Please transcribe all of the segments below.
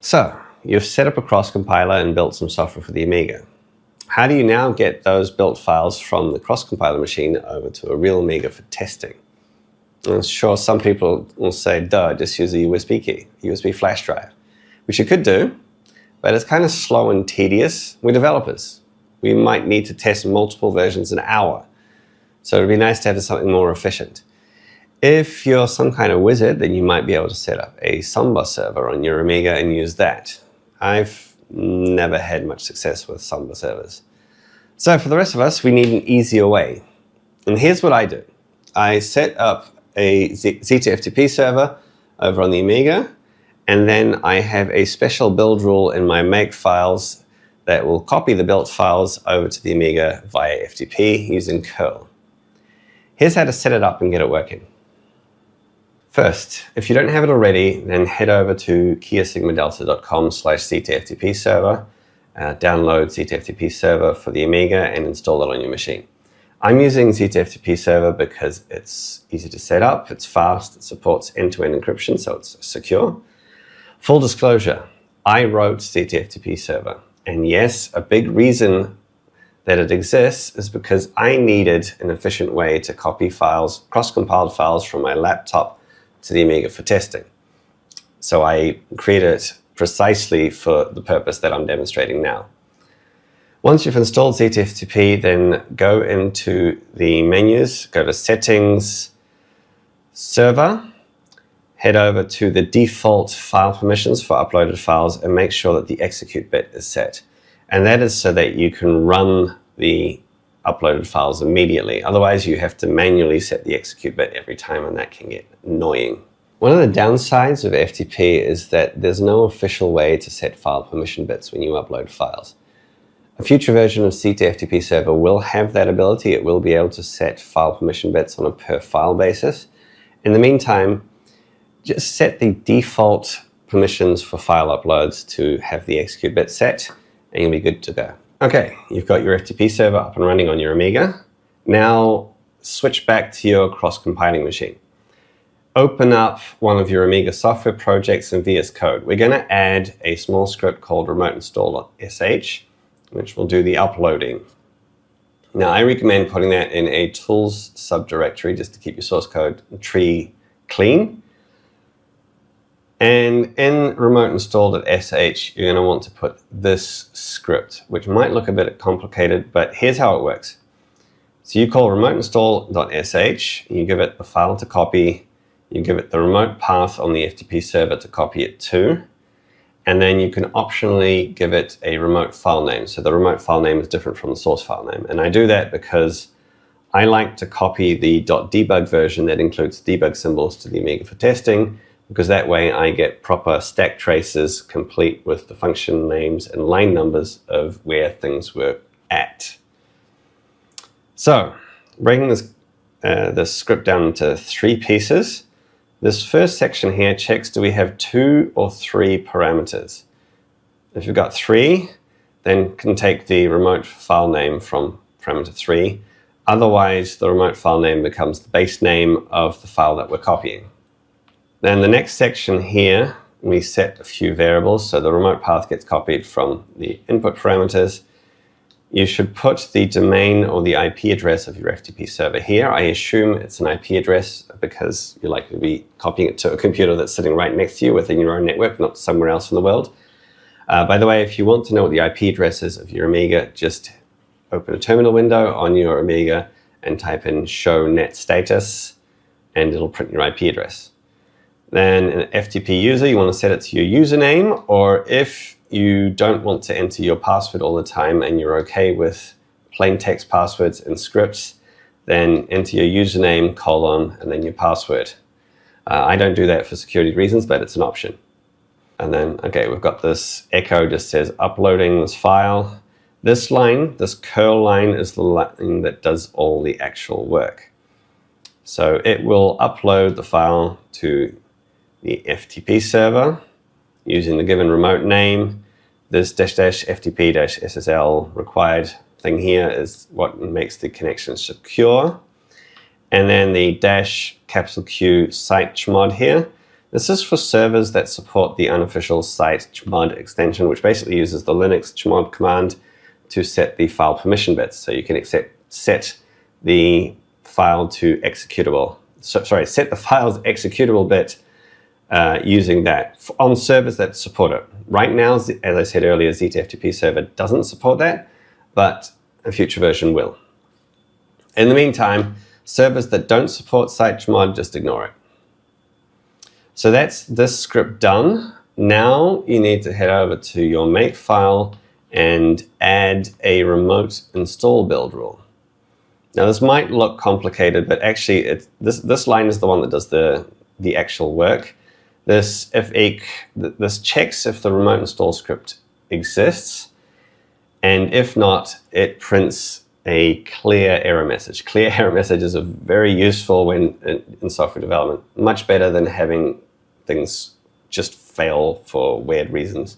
So, you've set up a cross-compiler and built some software for the Amiga. How do you now get those built files from the cross-compiler machine over to a real Amiga for testing? I'm sure some people will say, duh, just use a USB key, USB flash drive, which you could do, but it's kind of slow and tedious. We're developers. We might need to test multiple versions an hour. So it'd be nice to have something more efficient. If you're some kind of wizard, then you might be able to set up a Samba server on your Amiga and use that. I've never had much success with Samba servers. So for the rest of us, we need an easier way. And here's what I do. I set up a ZTFTP server over on the Amiga, and then I have a special build rule in my make files that will copy the built files over to the Amiga via FTP using curl. Here's how to set it up and get it working. First, if you don't have it already, then head over to keasigmadelta.com/ZTFTP server, download ZTFTP server for the Amiga and install it on your machine. I'm using ZTFTP server because it's easy to set up, it's fast, it supports end-to-end encryption, so it's secure. Full disclosure, I wrote ZTFTP server, and yes, a big reason that it exists is because I needed an efficient way to copy files, cross-compiled files from my laptop to the Amiga for testing. So I created it precisely for the purpose that I'm demonstrating now. Once you've installed ZTFTP, then go into the menus, go to Settings, Server, head over to the default file permissions for uploaded files and make sure that the execute bit is set. And that is so that you can run the uploaded files immediately. Otherwise, you have to manually set the execute bit every time, and that can get annoying. One of the downsides of FTP is that there's no official way to set file permission bits when you upload files. A future version of ZTFTP server will have that ability. It will be able to set file permission bits on a per file basis. In the meantime, just set the default permissions for file uploads to have the execute bit set, and you'll be good to go. Okay, you've got your FTP server up and running on your Amiga. Now switch back to your cross-compiling machine. Open up one of your Amiga software projects in VS Code. We're going to add a small script called remote install.sh, which will do the uploading. Now I recommend putting that in a tools subdirectory just to keep your source code tree clean. And in remote install.sh, you're going to want to put this script, which might look a bit complicated, but here's how it works. So you call remote install.sh, you give it the file to copy, you give it the remote path on the FTP server to copy it to, and then you can optionally give it a remote file name. So the remote file name is different from the source file name. And I do that because I like to copy the .debug version that includes debug symbols to the Amiga for testing, because that way I get proper stack traces complete with the function names and line numbers of where things were at. So, breaking this script down into 3 pieces, this first section here checks do we have 2 or 3 parameters. If you've got 3, then can take the remote file name from parameter 3. Otherwise, the remote file name becomes the base name of the file that we're copying. Then the next section here, we set a few variables. So the remote path gets copied from the input parameters. You should put the domain or the IP address of your FTP server here. I assume it's an IP address because you're likely to be copying it to a computer that's sitting right next to you within your own network, not somewhere else in the world. By the way, if you want to know what the IP address is of your Amiga, just open a terminal window on your Amiga and type in show net status, and it'll print your IP address. Then an FTP user, you want to set it to your username, or if you don't want to enter your password all the time and you're okay with plain text passwords and scripts, then enter your username, colon, and then your password. I don't do that for security reasons, but it's an option. And then, okay, we've got this echo just says uploading this file. This line, this curl line, is the line that does all the actual work. So it will upload the file to the FTP server using the given remote name. This --FTP-SSL required thing here is what makes the connection secure. And then the --Q site chmod here This is for servers that support the unofficial site chmod extension, which basically uses the Linux chmod command to set the file permission bits. So you can set the file to executable. Set the file's executable bit using that on servers that support it. Right now, as I said earlier, ZTFTP server doesn't support that, but a future version will. In the meantime, servers that don't support site chmod, just ignore it. So that's this script done. Now you need to head over to your make-file and add a remote install build rule. Now this might look complicated, but actually this line is the one that does the actual work. This checks if the remote install script exists, and if not, it prints a clear error message. Clear error messages are very useful when in software development, much better than having things just fail for weird reasons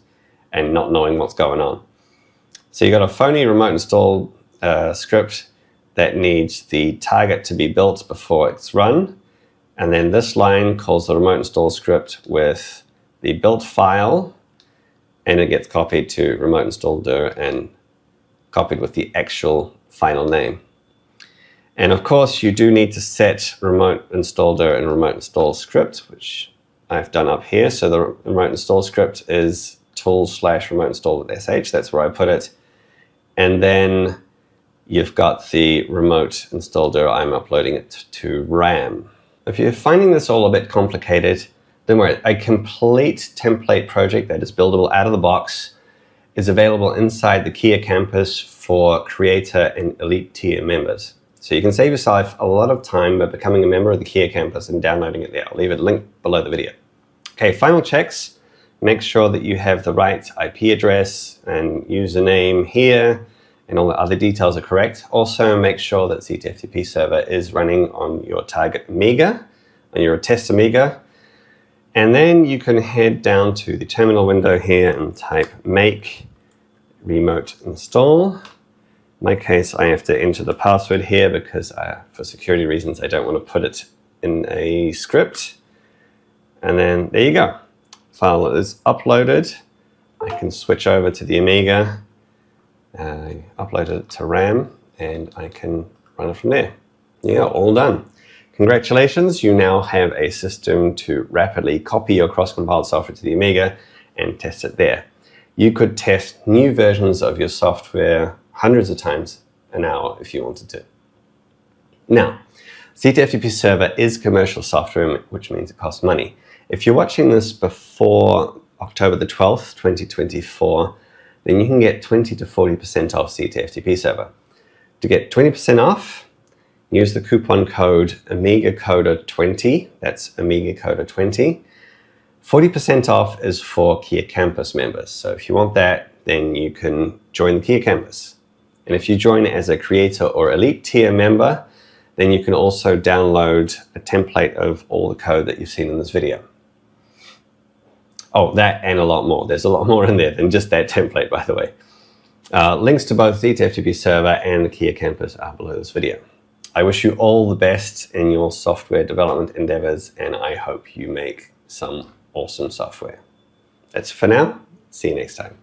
and not knowing what's going on. So you got a phony remote install script that needs the target to be built before it's run. And then this line calls the remote install script with the built file, and it gets copied to remote install dir and copied with the actual final name. And of course, you do need to set remote install dir and remote install script, which I've done up here. So the remote install script is tool/remote install with sh. That's where I put it. And then you've got the remote install dir. I'm uploading it to RAM. If you're finding this all a bit complicated, don't worry. A complete template project that is buildable out of the box is available inside the Kea campus for creator and elite tier members. So you can save yourself a lot of time by becoming a member of the Kea campus and downloading it there. I'll leave a link below the video. Okay, final checks. Make sure that you have the right IP address and username here, and all the other details are correct. Also, make sure that ZTFTP server is running on your target Amiga, on your test Amiga. And then you can head down to the terminal window here and type make remote install. In my case, I have to enter the password here because for security reasons, I don't want to put it in a script. And then there you go. File is uploaded. I can switch over to the Amiga. I uploaded it to RAM, and I can run it from there. Yeah, all done. Congratulations, you now have a system to rapidly copy your cross-compiled software to the Amiga and test it there. You could test new versions of your software hundreds of times an hour if you wanted to. Now, ZTFTP server is commercial software, which means it costs money. If you're watching this before October the 12th, 2024, then you can get 20 to 40% off ZTFTP server. To get 20% off, use the coupon code AmigaCoder20. That's AmigaCoder20. 40% off is for Kea Campus members. So if you want that, then you can join the Kea Campus. And if you join as a creator or elite tier member, then you can also download a template of all the code that you've seen in this video. Oh, that and a lot more. There's a lot more in there than just that template, by the way. Links to both ZTFTP server and the Kea Campus are below this video. I wish you all the best in your software development endeavors, and I hope you make some awesome software. That's for now. See you next time.